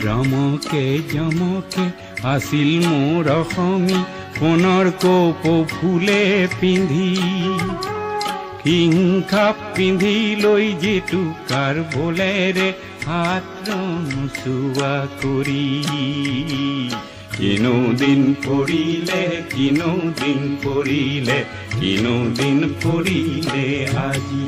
ৰমকে জমকে আছিল মোৰ অসমী সোণৰ কপৌ ফুলে পিন্ধি হিংখাপ পিন্ধি লৈ জেতুকাৰ বলেৰে হাত নোচোৱা কৰি কিনো দিন পৰিলে কিনো দিন পৰিলে কিনো দিন পৰিলে আজি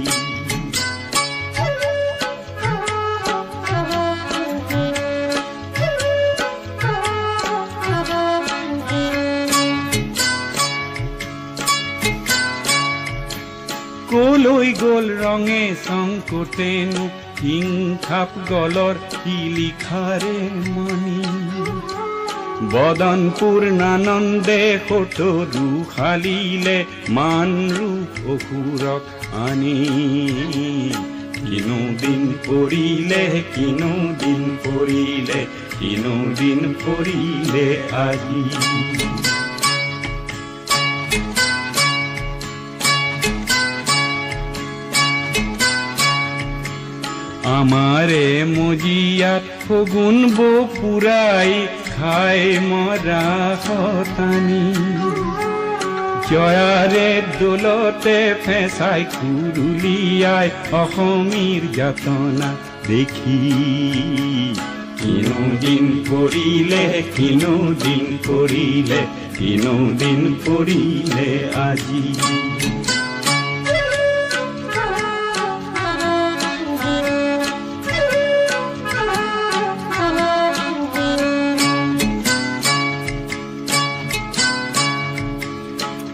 কলৈ গল ৰঙে সংকটেনো হিংখাপ গলৰ শিলিখাৰে মণি বদন পূৰ্ণানন্দে সতৰু শালিলে মান ৰূপ অসুৰক আনি কিনো দিন পৰিলে কিনো দিন পৰিলে কিনো দিন পৰিলে আজি আমাৰে মজিয়াত ফগুন বপুৰাই খাই মৰা শতানি জয়াৰে দোলতে ফেঁচাই কুৰুলিয়াই অসমীৰ যাতনা দেখি কিনো দিন পৰিলে কিনো দিন পৰিলে কিনো দিন পৰিলে আজি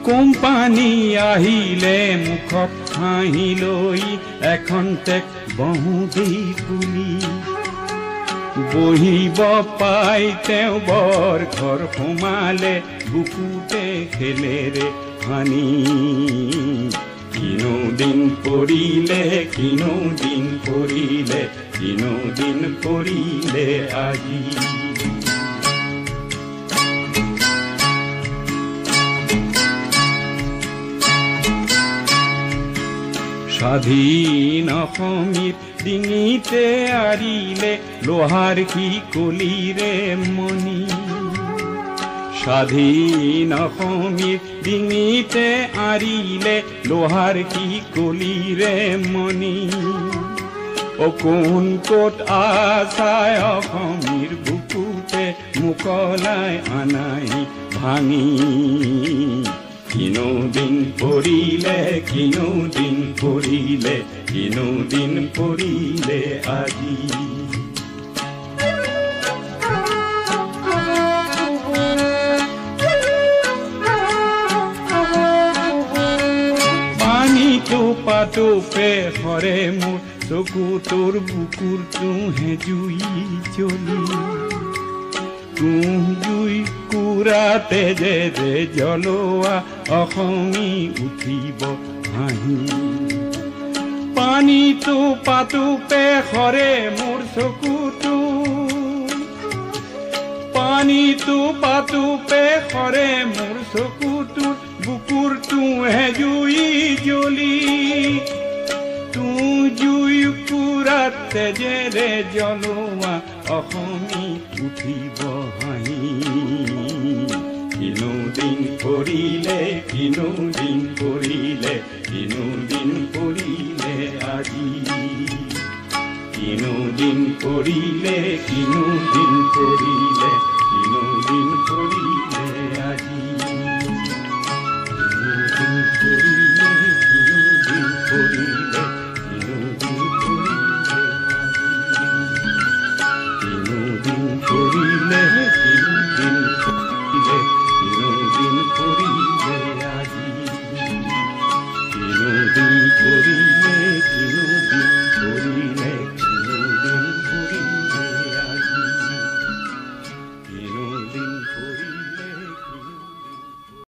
কোম্পানী আহিলে মুখত হাঁহি লৈ এখন টেক বহুদি বুলি বহিব পাই তেওঁ বৰ ঘৰ সোমালে বুকুতে খেলেৰে হানি কিনো দিন পৰিলে কিনো দিন পৰিলে কিনো দিন পৰিলে আজি স্বাধীন অসমীৰ ডিঙিতে আৰিলে লোহাৰ শিকলিৰে মণি স্বাধীন অসমীৰ ডিঙিতে আৰিলে লোহাৰ শিকলিৰে মণি কোন ক'ত আছাই অসমীৰ বুকুতে মোকলাই আনাই ভাঙি কিনো দিন পৰিলে কিনো দিন পৰিলে কিনো দিন পৰিলে আজি পানীটো পাতোপে হৰে মোৰ চকু তোৰ বুকুৰ তুহে জুই জ্বলি জুই কুৰাতে যে জ্বলোৱা অসমী উঠিব হাঁহি পানীটো পাতোপে হৰে মোৰ চকুটো পানীটো পাতোপে হৰে মোৰ চকুটো বুকুৰ তুহে জুই জ্বলি জুই কুৰাতে যে জ্বলোৱা অসমী উঠিব হাঁহি কিনো দিন পৰিলে কিনো দিন পৰিলে কিনো দিন পৰিলে আজি কিনো দিন পৰিলে কিনো দিন পৰিলে কিনো দিন পৰিলে